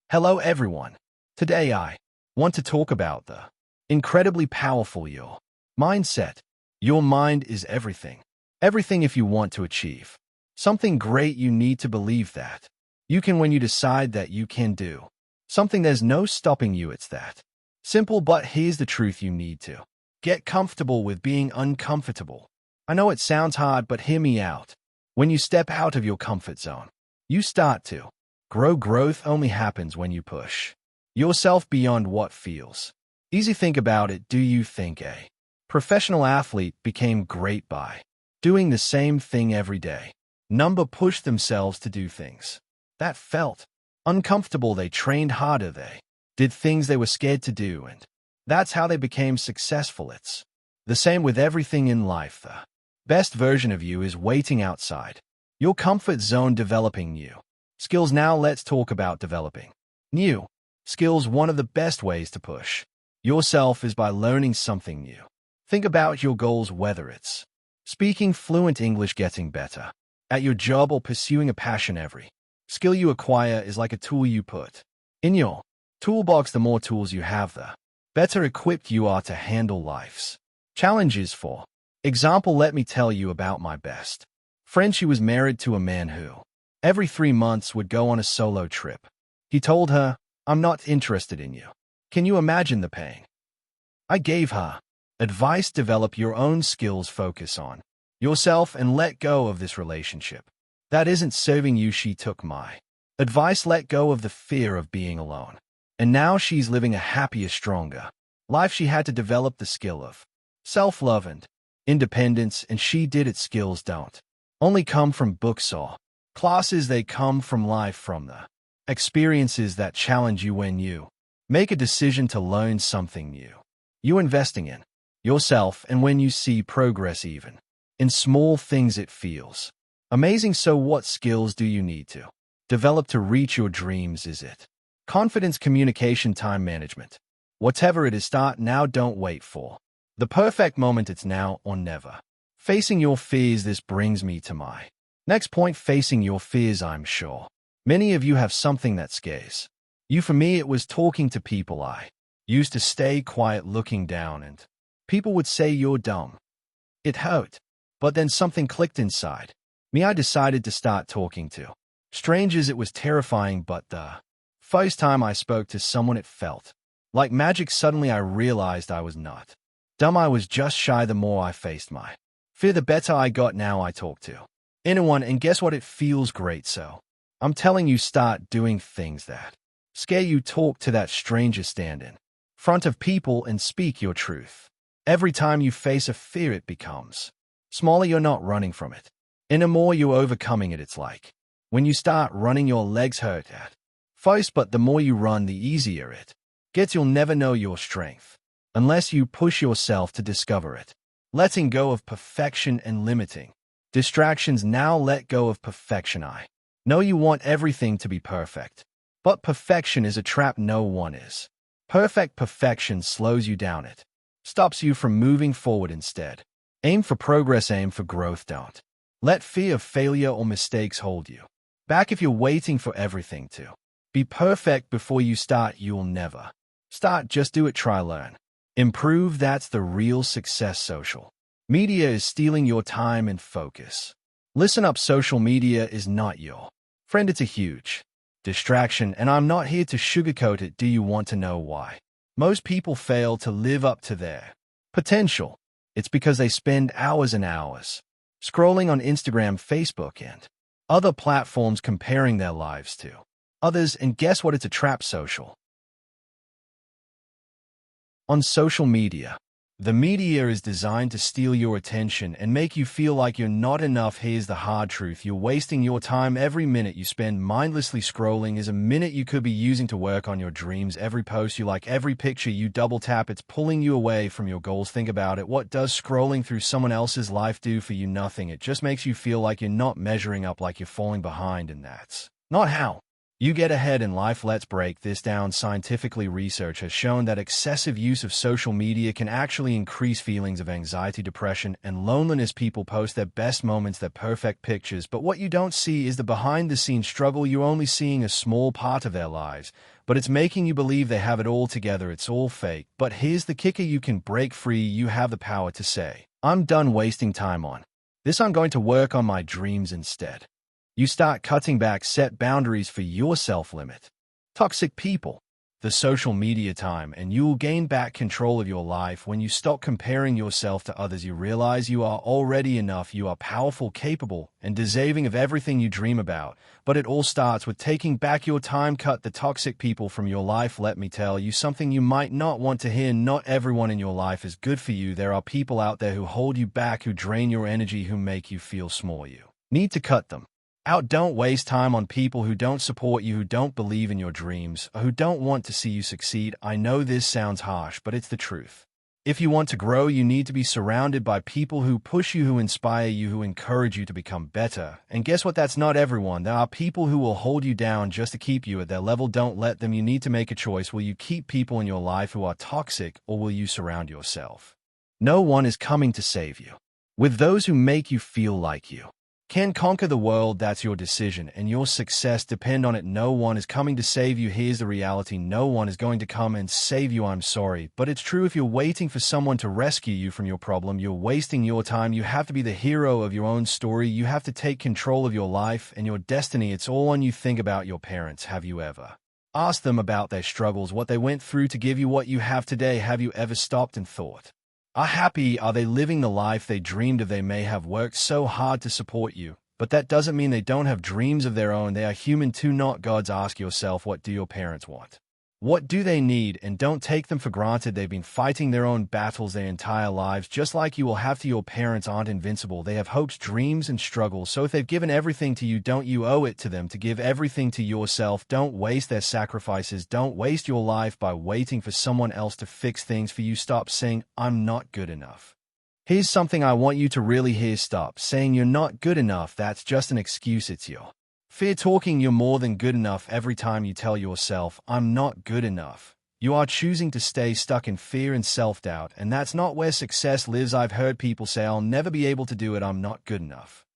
Hello everyone. Today I want to talk about the incredibly powerful your mindset. Your mind is everything. Everything if you want to achieve something great, you need to believe that you can when you decide that you can do something. There's no stopping you. It's that simple, but here's the truth. You need to get comfortable with being uncomfortable. I know it sounds hard, but hear me out. When you step out of your comfort zone, you start to grow. Growth only happens when you push yourself beyond what feels easy. Think about it. Do you think a professional athlete became great by doing the same thing every day? Number pushed themselves to do things that felt uncomfortable. They trained harder. They did things they were scared to do, and that's how they became successful. It's the same with everything in life. The best version of you is waiting outside your comfort zone, developing new skills. Now let's talk about developing new skills. One of the best ways to push yourself is by learning something new. Think about your goals, whether it's speaking fluent English, getting better at your job, or pursuing a passion. Every skill you acquire is like a tool you put in your toolbox. The more tools you have, the better equipped you are to handle life's challenges. For example, let me tell you about my best friend. She was married to a man who every 3 months would go on a solo trip. He told her, "I'm not interested in you." Can you imagine the pain? I gave her advice: develop your own skills, focus on yourself, and let go of this relationship that isn't serving you. She took my advice, let go of the fear of being alone, and now she's living a happier, stronger life. She had to develop the skill of self-love and independence, and she did it. Skills don't only come from books or classes, they come from life, from the experiences that challenge you. When you make a decision to learn something new, you're investing in yourself, and when you see progress even in small things, it feels amazing. So what skills do you need to develop to reach your dreams? Is it confidence, communication, time management? Whatever it is, start now. Don't wait for the perfect moment. It's now or never. Facing your fears. This brings me to my next point, facing your fears. I'm sure many of you have something that scares you. For me, it was talking to people. I used to stay quiet, looking down, and people would say, "You're dumb." It hurt. But then something clicked inside me. I decided to start talking to strangers. It was terrifying, but the first time I spoke to someone, it felt like magic. Suddenly I realized I was not dumb. I was just shy. The more I faced my fear, the better I got. Now I talk to anyone, and guess what? It feels great. So I'm telling you, start doing things that scare you. Talk to that stranger, stand in front of people, and speak your truth. Every time you face a fear, it becomes smaller. You're not running from it anymore, you're overcoming it. It's like when you start running, your legs hurt at first, but the more you run, the easier it gets. You'll never know your strength unless you push yourself to discover it. Letting go of perfection and limiting distractions. Now let go of perfection. I know you want everything to be perfect, but perfection is a trap. No one is perfect. Perfection slows you down. It stops you from moving forward. Instead, aim for progress, aim for growth. Don't let fear of failure or mistakes hold you back. If you're waiting for everything to be perfect before you start, you'll never start. Just do it. Try, learn, improve. That's the real success. Social media is stealing your time and focus. Listen up, social media is not your friend. It's a huge distraction, and I'm not here to sugarcoat it. Do you want to know why most people fail to live up to their potential? It's because they spend hours and hours scrolling on Instagram, Facebook, and other platforms, comparing their lives to others. And guess what? It's a trap. On social media, the media is designed to steal your attention and make you feel like you're not enough. Here's the hard truth: you're wasting your time. Every minute you spend mindlessly scrolling is a minute you could be using to work on your dreams. Every post you like, every picture you double tap, it's pulling you away from your goals. Think about it. What does scrolling through someone else's life do for you? Nothing. It just makes you feel like you're not measuring up, like you're falling behind, and that's not how You get ahead in life. Let's break this down scientifically. Research has shown that excessive use of social media can actually increase feelings of anxiety, depression, and loneliness. People post their best moments, their perfect pictures, but what you don't see is the behind-the-scenes struggle. You're only seeing a small part of their lives, but it's making you believe they have it all together. It's all fake. But here's the kicker: you can break free. You have the power to say, "I'm done wasting time on this. I'm going to work on my dreams instead." You start cutting back, set boundaries for your self-limit. Toxic people, the social media time, and you'll gain back control of your life. When you stop comparing yourself to others, you realize you are already enough. You are powerful, capable, and deserving of everything you dream about. But it all starts with taking back your time. Cut the toxic people from your life. Let me tell you something you might not want to hear. Not everyone in your life is good for you. There are people out there who hold you back, who drain your energy, who make you feel small. You need to cut them out. Don't waste time on people who don't support you, who don't believe in your dreams, or who don't want to see you succeed. I know this sounds harsh, but it's the truth. If you want to grow, you need to be surrounded by people who push you, who inspire you, who encourage you to become better. And guess what? That's not everyone. There are people who will hold you down just to keep you at their level. Don't let them. You need to make a choice. Will you keep people in your life who are toxic, or will you surround yourself? No one is coming to save you with those who make you feel like you can conquer the world. That's your decision, and your success depend on it. No one is coming to save you. Here's the reality: no one is going to come and save you. I'm sorry, but it's true. If you're waiting for someone to rescue you from your problem, you're wasting your time. You have to be the hero of your own story. You have to take control of your life and your destiny. It's all on you. Think about your parents. Have you ever asked them about their struggles, what they went through to give you what you have today? Have you ever stopped and thought, are happy? Are they living the life they dreamed of? They may have worked so hard to support you, but that doesn't mean they don't have dreams of their own. They are human too, not gods. Ask yourself, what do your parents want? What do they need? And don't take them for granted. They've been fighting their own battles their entire lives, just like you will have to. Your parents aren't invincible. They have hopes, dreams, and struggles. So if they've given everything to you, don't you owe it to them to give everything to yourself? Don't waste their sacrifices. Don't waste your life by waiting for someone else to fix things for you. Stop saying, "I'm not good enough." Here's something I want you to really hear. Stop saying you're not good enough. That's just an excuse. It's your fear talking. You're more than good enough. Every time you tell yourself, "I'm not good enough," you are choosing to stay stuck in fear and self-doubt, and that's not where success lives. I've heard people say, "I'll never be able to do it. I'm not good enough."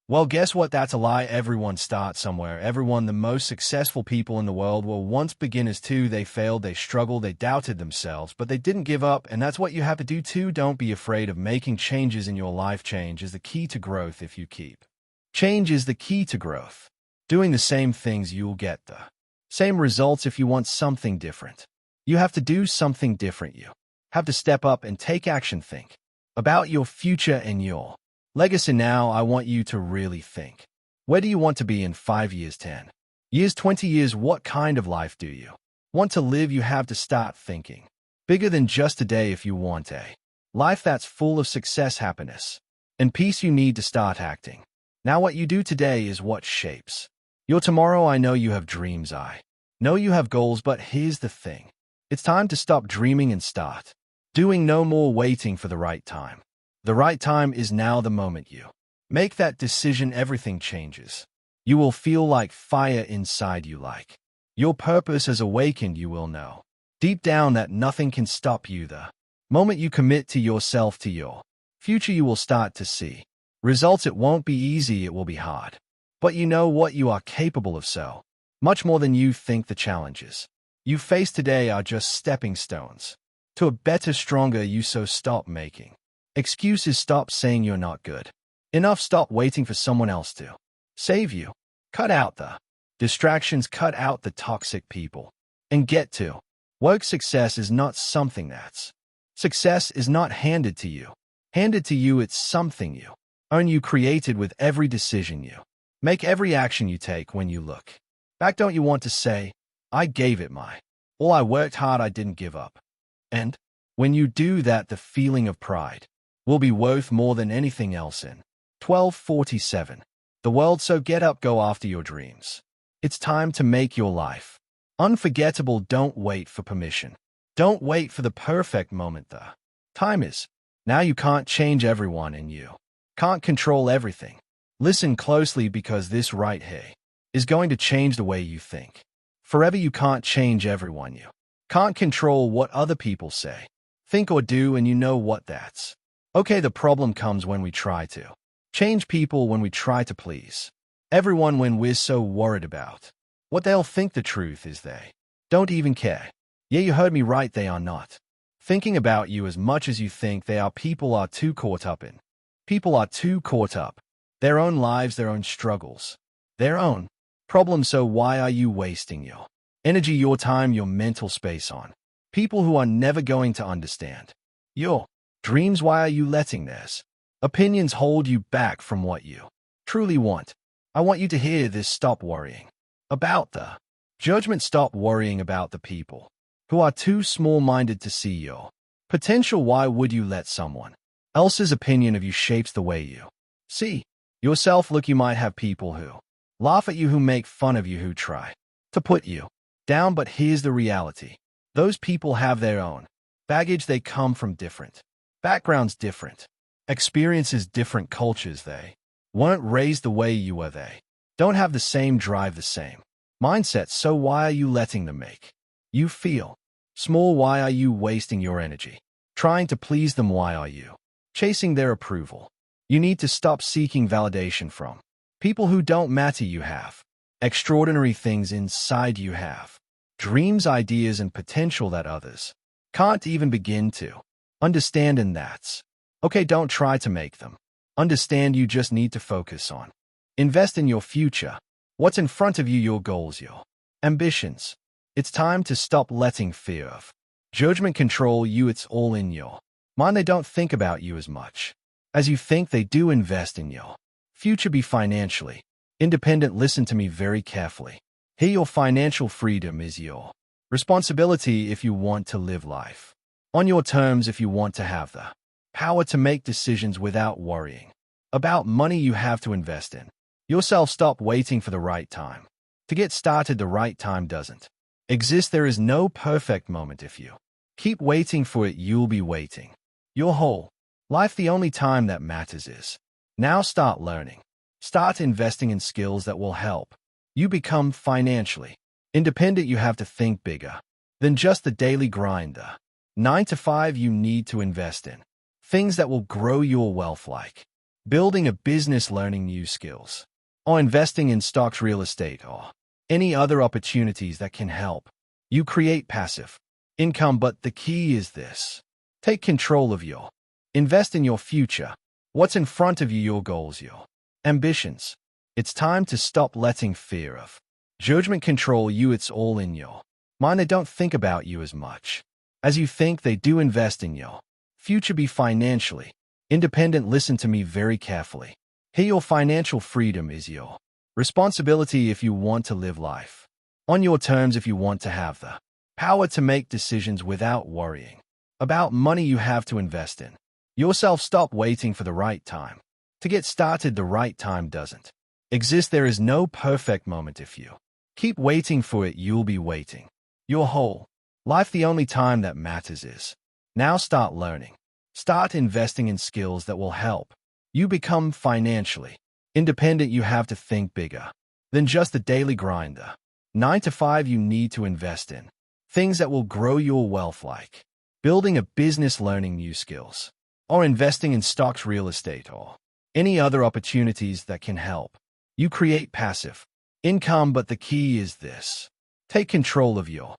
Well, guess what? That's a lie. Everyone starts somewhere. Everyone. The most successful people in the world were once beginners too. They failed, they struggled, they doubted themselves, but they didn't give up, and that's what you have to do too. Don't be afraid of making changes in your life. Change is the key to growth. If you keep change is the key to growth. Doing the same things, you'll get the same results. If you want something different, you have to do something different. You have to step up and take action. Think about your future and your legacy. Now, I want you to really think. Where do you want to be in 5 years, 10 years, 20 years? What kind of life do you want to live? You have to start thinking bigger than just today. If you want a life that's full of success, happiness, and peace, you need to start acting. Now, what you do today is what shapes your tomorrow. I know you have dreams. I know you have goals, but here's the thing. It's time to stop dreaming and start doing. No more waiting for the right time. The right time is now. The moment you make that decision, everything changes. You will feel like fire inside you, like your purpose has awakened. You will know deep down that nothing can stop you. The moment you commit to yourself, to your future, you will start to see results. It won't be easy. It will be hard. But you know what? You are capable of so much more than you think. The challenges you face today are just stepping stones to a better, stronger you. So stop making excuses. Stop saying you're not good enough. Stop waiting for someone else to save you. Cut out the distractions. Cut out the toxic people and get to work. Success is not something that's success is not handed to you. Handed to you, it's something you earn. You created with every decision you make, every action you take. When you look back, don't you want to say, "I gave it my all. I worked hard. I didn't give up." And when you do that, the feeling of pride will be worth more than anything else in 1247. The world. So get up, go after your dreams. It's time to make your life unforgettable. Don't wait for permission. Don't wait for the perfect moment. The time is now. You can't change everyone, and you can't control everything. Listen closely, because this right here is going to change the way you think. Forever you can't change everyone. You can't control what other people say, think or do, and you know what that's. Okay, the problem comes when we try to change people, when we try to please everyone, when we're so worried about what they'll think. The truth is they don't even care. Yeah, you heard me right. They are not thinking about you as much as you think they are. People are too caught up their own lives, their own struggles, their own problems. So why are you wasting your energy, your time, your mental space on people who are never going to understand your dreams? Why are you letting theirs opinions hold you back from what you truly want? I want you to hear this. Stop worrying about the judgment. Stop worrying about the people who are too small-minded to see your potential. Why would you let someone else's opinion of you shapes the way you see yourself? Look, you might have people who laugh at you, who make fun of you, who try to put you down, but here's the reality. Those people have their own baggage. They come from different backgrounds, different experiences, different cultures. They weren't raised the way you were. They don't have the same drive, the same mindset. So why are you letting them make you feel small? Why are you wasting your energy trying to please them? Why are you chasing their approval? You need to stop seeking validation from people who don't matter. You have extraordinary things inside. You have dreams, ideas, and potential that others can't even begin to understand, and that's okay. Don't try to make them understand. You just need to focus on invest in your future, what's in front of you, your goals, your ambitions. It's time to stop letting fear of judgment control you. It's all in your mind. They don't think about you as much as you think they do. Invest in your future. Be financially independent. Listen to me very carefully. Here, your financial freedom is your responsibility if you want to live life on your terms, if you want to have the power to make decisions without worrying about money. You have to invest in yourself. Stop waiting for the right time to get started. The right time doesn't exist. There is no perfect moment. If you keep waiting for it, you'll be waiting your whole life. The only time that matters is now. Start learning. Start investing in skills that will help you become financially independent. You have to think bigger than just the daily grind, the 9 to 5. You need to invest in things that will grow your wealth, like building a business, learning new skills, or investing in stocks, real estate, or any other opportunities that can help you create passive income. But the key is this: take control of your invest in your future, what's in front of you, your goals, your ambitions. It's time to stop letting fear of judgment control you. It's all in your mind. They don't think about you as much as you think they do. Invest in your future. Be financially independent. Listen to me very carefully. Here, your financial freedom is your responsibility if you want to live life on your terms, if you want to have the power to make decisions without worrying about money. You have to invest in yourself. Stop waiting for the right time to get started. The right time doesn't exist. There is no perfect moment. If you keep waiting for it, you'll be waiting your whole life. The only time that matters is now. Start learning. Start investing in skills that will help you become financially independent. You have to think bigger than just the daily grinder. 9 to 5. You need to invest in things that will grow your wealth, like building a business, learning new skills, or investing in stocks, real estate, or any other opportunities that can help you create passive income. But the key is this: take control of your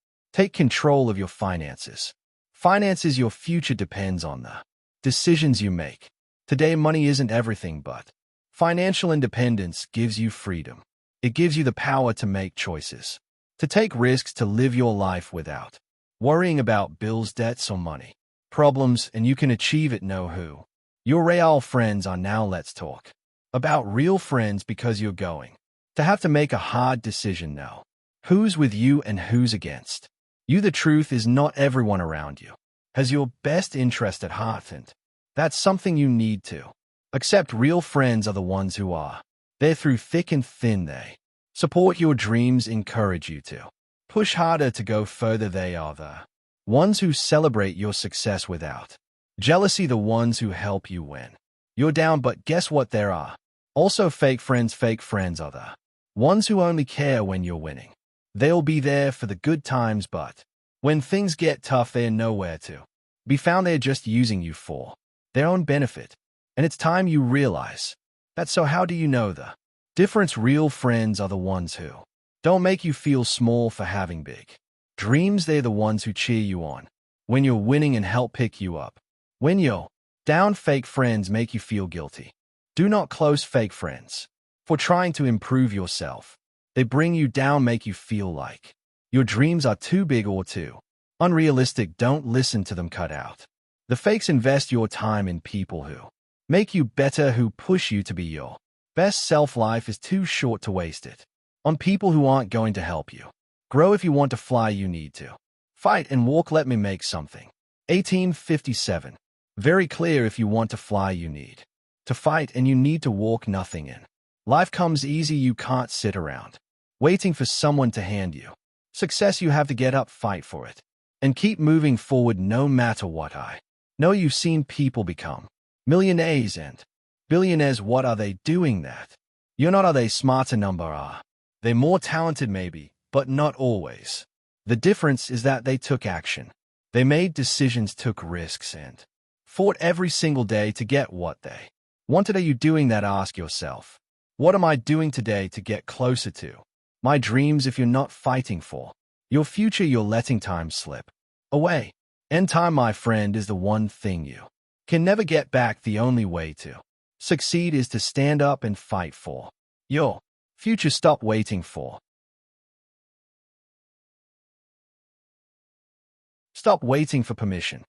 finances. Finances, your future depends on the decisions you make today. Money isn't everything, but financial independence gives you freedom. It gives you the power to make choices, to take risks, to live your life without worrying about bills, debts, or money problems, and you can achieve it. Know who your real friends are now. Let's talk about real friends, because you're going to have to make a hard decision now. Who's with you and who's against you? The truth is, not everyone around you has your best interest at heart, and that's something you need to accept. Real friends are the ones who are there through thick and thin. They support your dreams, encourage you to push harder, to go further. They are the ones who celebrate your success without jealousy, the ones who help you when you're down. But guess what? There are also fake friends. Fake friends are the Ones who only care when you're winning. They'll be there for the good times, but when things get tough, they're nowhere to be found. They're just using you for their own benefit. And it's time you realize that. So how do you know the difference? Real friends are the ones who don't make you feel small for having big dreams. They're the ones who cheer you on when you're winning and help pick you up when you're down. Fake friends make you feel guilty. Do not close fake friends for trying to improve yourself. They bring you down, make you feel like your dreams are too big or too unrealistic. Don't listen to them. Cut out the fakes. Invest your time in people who make you better, who push you to be your best self. Life is too short to waste it on people who aren't going to help you grow. If you want to fly, you need to fight and walk. Let me make something. 1857. Very clear. If you want to fly, you need to fight and you need to walk. Nothing in life comes easy. You can't sit around waiting for someone to hand you success. You have to get up, fight for it, and keep moving forward no matter what. I know you've seen people become millionaires and billionaires. What are they doing that you're not? Are they smarter? Number are they more talented? Maybe, but not always. The difference is that they took action. They made decisions, took risks, and fought every single day to get what they wanted. Are you doing that? Ask yourself, what am I doing today to get closer to my dreams? If you're not fighting for your future, you're letting time slip away. And time, my friend, is the one thing you can never get back. The only way to succeed is to stand up and fight for your future. Stop waiting for permission.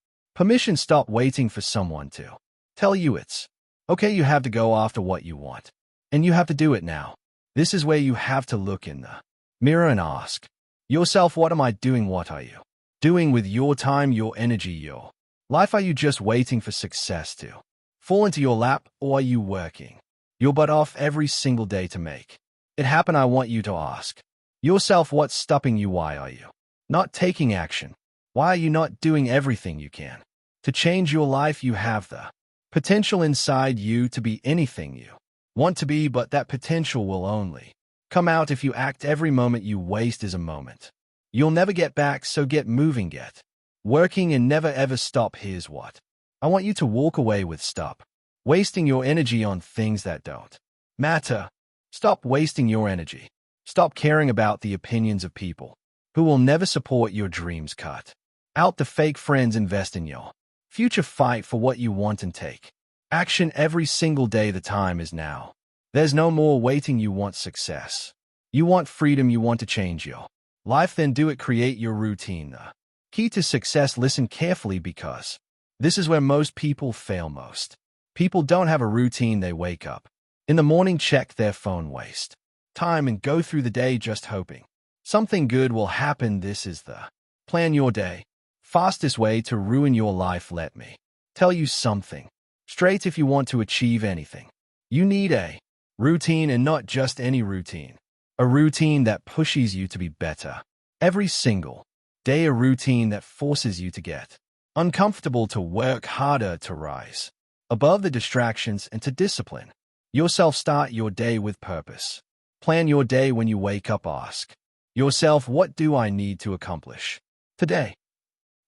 Stop waiting for someone to tell you it's okay. You have to go after what you want, and you have to do it now. This is where you have to look in the mirror and ask yourself, what am I doing? What are you doing with your time, your energy, your life? Are you just waiting for success to fall into your lap, or are you working your butt off every single day to make it happen? I want you to ask yourself, what's stopping you? Why are you not taking action? Why are you not doing everything you can to change your life? You have the potential inside you to be anything you want to be, but that potential will only come out if you act. Every moment you waste is a moment you'll never get back. So get moving, get working, and never ever stop. Here's what I want you to walk away with. Stop wasting your energy on things that don't matter. Stop wasting your energy. Stop caring about the opinions of people who will never support your dreams. Cut out the fake friends. Invest in your future. Fight for what you want and take action every single day. The time is now. There's no more waiting. You want success. You want freedom. You want to change your life. Then do it. Create your routine. The key to success. Listen carefully, because this is where most people fail. Most people don't have a routine. They wake up in the morning, check their phone, waste time, and go through the day just hoping something good will happen. This is the plan your day fastest way to ruin your life. Let me tell you something straight. If you want to achieve anything, you need a routine, and not just any routine. A routine that pushes you to be better every single day. A routine that forces you to get uncomfortable, to work harder, to rise above the distractions, and to discipline yourself. Start your day with purpose. Plan your day. When you wake up, ask yourself, what do I need to accomplish today?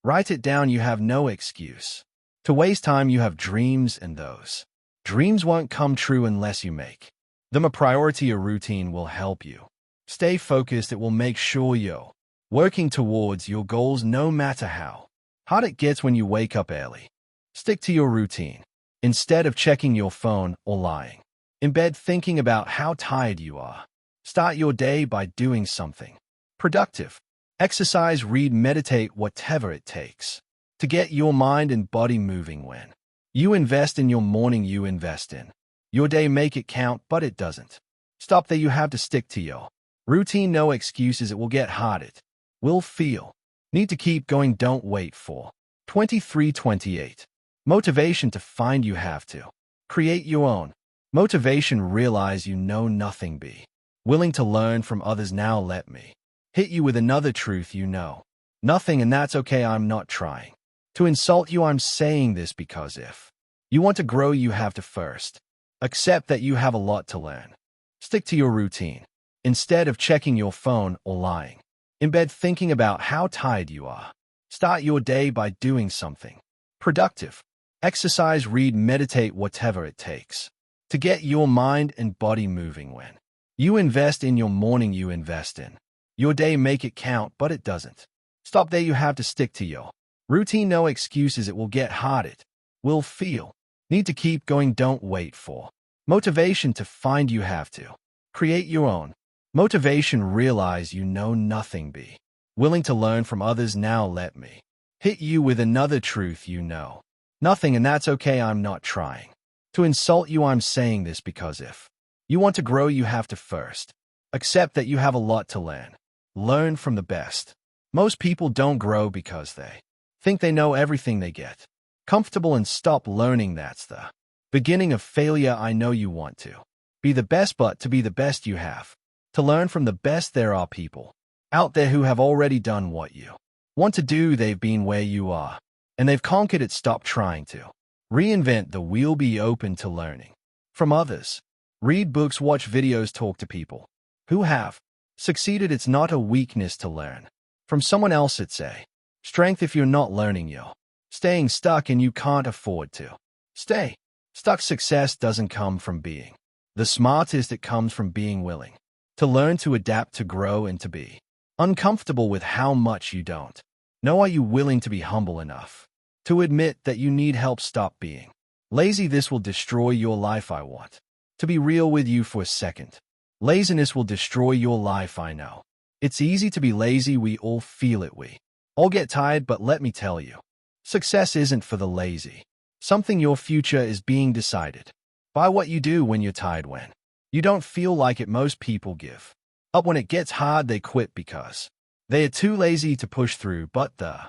Write it down. You have no excuse to waste time. You have dreams, and those dreams won't come true unless you make them a priority. A routine will help you stay focused. It will make sure you're working towards your goals no matter how hard it gets. When you wake up early, stick to your routine. Instead of checking your phone or lying in bed thinking about how tired you are, start your day by doing something productive. Exercise, read, meditate, whatever it takes to get your mind and body moving. When you invest in your morning, you invest in your day. Make it count, but it doesn't stop there. You have to stick to your routine. No excuses. It will get hard. It will feel need to keep going. Don't wait for 2328 motivation to find. You have to create your own motivation. Realize you know nothing. Be willing to learn from others. Now let me hit you with another truth. You know nothing, and that's okay. I'm not trying to insult you. I'm saying this because if you want to grow, you have to first accept that you have a lot to learn. Stick to your routine. Instead of checking your phone or lying in bed thinking about how tired you are, start your day by doing something productive. Exercise, read, meditate, whatever it takes to get your mind and body moving. When you invest in your morning, you invest in your day. Make it count, but it doesn't stop there. You have to stick to your routine. No excuses. It will get hard. It will feel. Need to keep going. Don't wait for motivation to find. You have to create your own motivation. Realize you know nothing. Be willing to learn from others. Now let me hit you with another truth. You know nothing, and that's okay. I'm not trying to insult you. I'm saying this because if you want to grow, you have to first accept that you have a lot to learn. Learn from the best. Most people don't grow because they think they know everything. They get comfortable and stop learning. That's the beginning of failure. I know you want to be the best, but to be the best, you have to learn from the best. There are people out there who have already done what you want to do. They've been where you are, and they've conquered it. Stop trying to reinvent the wheel. Be open to learning from others. Read books, watch videos, talk to people who have succeeded. It's not a weakness to learn from someone else. It's a strength. If you're not learning, you're staying stuck, and you can't afford to stay stuck. Success doesn't come from being the smartest. It comes from being willing to learn, to adapt, to grow, and to be uncomfortable with how much you don't know. Are you willing to be humble enough to admit that you need help? Stop being lazy. This will destroy your life. I want to be real with you for a second. Laziness will destroy your life. I know it's easy to be lazy. We all feel it. We all get tired, but let me tell you, success isn't for the lazy. Something. Your future is being decided by what you do when you're tired, when you don't feel like it. Most people give up when it gets hard. They quit because they are too lazy to push through. But the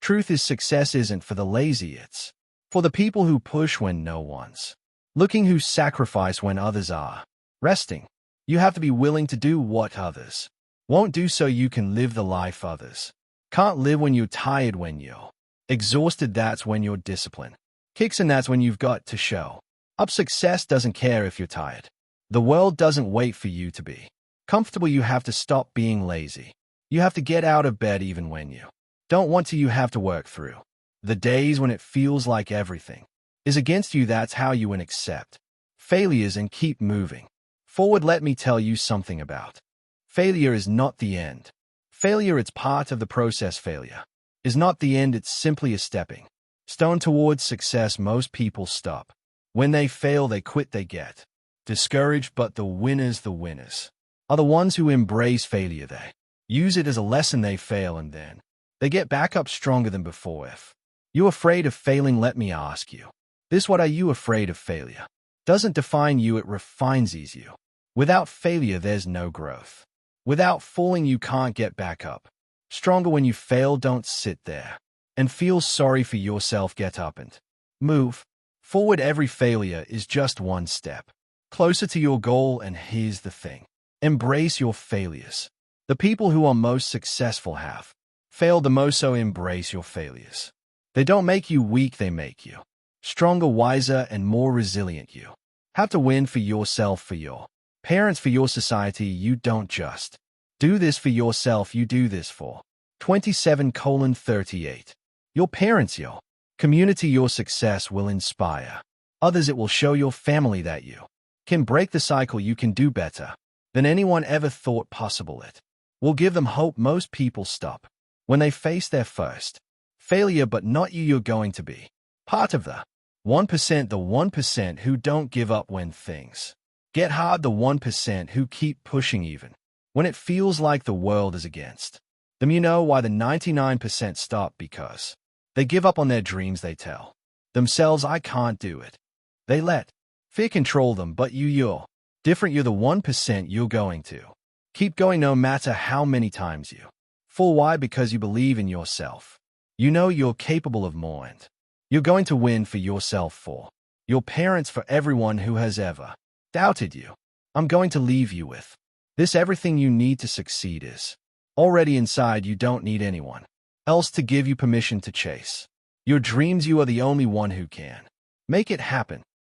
truth is, success isn't for the lazy. It's for the people who push when no one's looking, who sacrifice when others are resting. You have to be willing to do what others won't do so you can live the life others can't live. When you're tired, when you're exhausted, that's when your discipline kicks in. That's when you've got to show up. Success doesn't care if you're tired. The world doesn't wait for you to be comfortable. You have to stop being lazy. You have to get out of bed even when you don't want to. You have to work through the days when it feels like everything is against you. That's how you accept failures and keep moving forward. Let me tell you something about failure. Is not the end. Failure, it's part of the process. Failure is not the end. It's simply a stepping stone towards success. Most people stop when they fail. They quit. They get discouraged. But the winners are the ones who embrace failure. They use it as a lesson. They fail, and then they get back up stronger than before. If you're afraid of failing, let me ask you this: what are you afraid of? Failure doesn't define you. It refines you. Without failure, there's no growth. Without falling, you can't get back up stronger. When you fail, don't sit there and feel sorry for yourself. Get up and move forward. Every failure is just one step closer to your goal. And here's the thing: embrace your failures. The people who are most successful have failed the most, so embrace your failures. They don't make you weak. They make you stronger, wiser, and more resilient. You have to win for yourself, for your parents, for your society. You don't just do this for yourself. You do this for 27:38. Your parents, your community. Your success will inspire others. It will show your family that you can break the cycle. You can do better than anyone ever thought possible. It will give them hope. Most people stop when they face their first failure, but not you. You're going to be part of the 1%, the 1% who don't give up when things get hard, the 1% who keep pushing even when it feels like the world is against them. You know why the 99% stop? Because they give up on their dreams. They tell themselves, I can't do it. They let fear control them. But you're different. You're the 1%. You're going to keep going no matter how many times you fall. Why? Because you believe in yourself. You know you're capable of more, and you're going to win for yourself, for your parents, for everyone who has ever doubted you. I'm going to leave you with this: everything you need to succeed is already inside. You don't need anyone else to give you permission to chase your dreams. You are the only one who can make it happen.